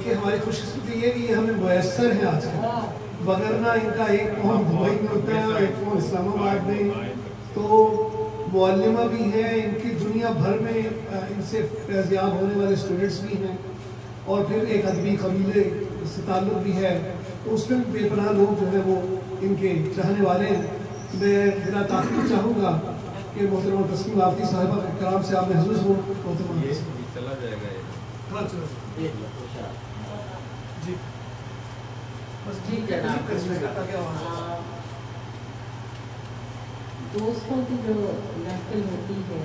بلکہ ہماری خوش قسمتی یہ کہ یہ ہمیں میسر ہے آج کل، وگرنہ ان کا ایک فون دبئی میں ہوتا ہے اور ایک فون اسلام آباد میں. تو معلمہ بھی ہیں، ان کی دنیا بھر میں ان سے فیضیاب ہونے والے اسٹوڈنٹس بھی ہیں، اور پھر ایک ادبی قبیلے سے تعلق بھی ہے، تو اس میں بے پناہ لوگ جو ہے وہ ان کے چاہنے والے ہیں. میں بنا تاخیر چاہوں گا کہ محترمہ تسنیم آفتی صاحبہ کے کلام سے آپ محظوظ ہوں. محترمہ چلا جائے گا جی جی جناب، دوستوں کی جو محفل ہوتی ہے،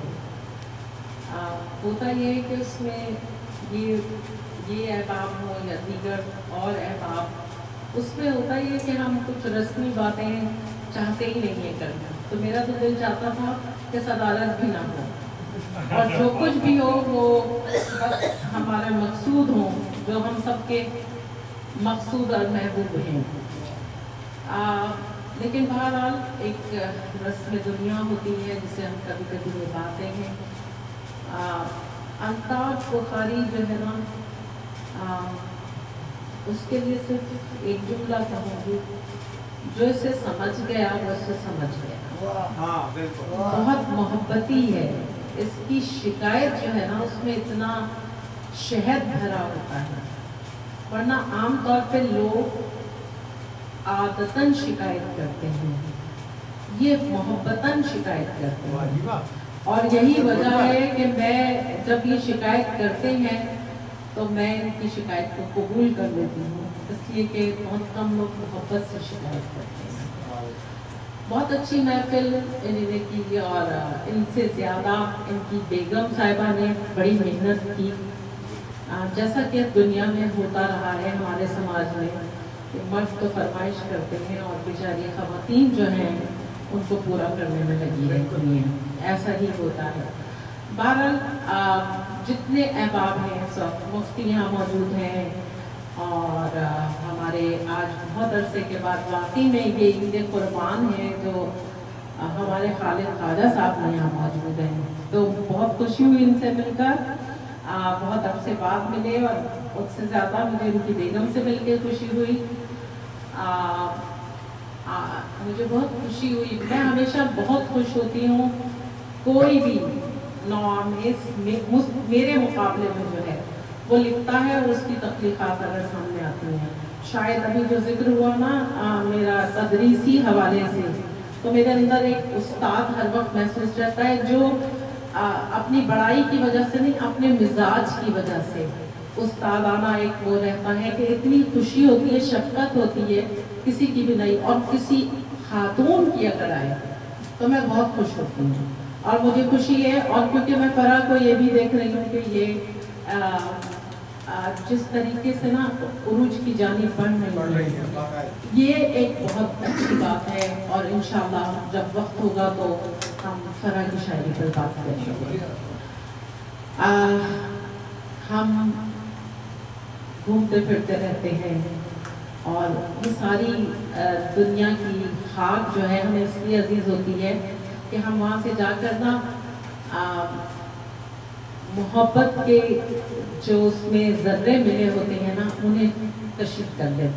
ہوتا یہ ہے کہ اس میں یہ احباب ہوں یا دیگر اور احباب، اس میں ہوتا یہ کہ ہم کچھ رسمی باتیں چاہتے ہی نہیں ہیں کرنا. تو میرا تو دل چاہتا تھا کہ صدارت بھی نہ ہو، اور جو کچھ بھی ہو وہ بس ہمارا مقصود ہو، جو ہم سب کے مقصود اور محبوب ہیں. لیکن بہرحال ایک رسم دنیا ہوتی ہے جسے ہم کبھی کبھی نبھاتے ہیں. الطاف بخاری جو ہے نا، اس کے لیے صرف ایک جملہ کہوں گی، جو اسے سمجھ گیا وہ اسے سمجھ گیا. بہت محبتی ہے. اس کی شکایت جو ہے نا، اس میں اتنا شہد بھرا ہوتا ہے، ورنہ عام طور پہ لوگ عادتاً شکایت کرتے ہیں، یہ محبتاً شکایت کرتے ہیں. اور یہی وجہ ہے کہ میں جب یہ شکایت کرتے ہیں تو میں ان کی شکایت کو قبول کر لیتی ہوں، اس لیے کہ بہت کم لوگ محبت سے شکایت کرتے ہیں. بہت اچھی محفل انہوں نے کی، اور ان سے زیادہ ان کی بیگم صاحبہ نے بڑی محنت کی. جیسا کہ دنیا میں ہوتا رہا ہے ہمارے سماج میں، مرد تو فرمائش کرتے ہیں اور بیچاری خواتین جو ہیں ان کو پورا کرنے میں لگی رہتی ہیں. ایسا ہی ہوتا ہے. بہرحال جتنے احباب ہیں سب مفتی یہاں موجود ہیں، اور ہمارے آج بہت عرصے کے بعد واقعی میں یہ عید قربان ہے جو ہمارے خالد خواجہ صاحب میں یہاں موجود ہیں. تو بہت خوشی ہوئی ان سے مل کر، بہت عرصے بعد ملے، اور اس سے زیادہ مجھے ان کی بیگم سے مل کے خوشی ہوئی. مجھے بہت خوشی ہوئی. میں ہمیشہ بہت خوش ہوتی ہوں کوئی بھی نوآمیز میرے مقابلے میں جو ہے وہ لکھتا ہے اور اس کی تخلیقات اگر سامنے آتی ہیں. شاید ابھی جو ذکر ہوا نا میرا تدریسی حوالے سے، تو میرے اندر ایک استاد ہر وقت محسوس رہتا ہے جو اپنی بڑائی کی وجہ سے نہیں، اپنے مزاج کی وجہ سے استادانہ ایک وہ رہتا ہے کہ اتنی خوشی ہوتی ہے، شفقت ہوتی ہے کسی کی بھی نہیں، اور کسی خاتون کی اگر آئے تو میں بہت خوش ہوتی ہوں. اور مجھے خوشی ہے، اور کیونکہ میں فرح کو یہ بھی دیکھ رہی ہوں کہ یہ جس طریقے سے نا عروج کی جانب بڑھ رہی ہے، یہ ایک بہت اچھی بات ہے. اور انشاءاللہ جب وقت ہوگا تو ہم فرح کی شاعری پر بات کریں گے. ہم گھومتے پھرتے رہتے ہیں، اور یہ ساری دنیا کی خاک جو ہے ہمیں اس لیے عزیز ہوتی ہے کہ ہم وہاں سے جا کر نا محبت کے جو اس میں ذرے ملے ہوتے ہیں نا، انہیں کشف کر لیتے ہیں.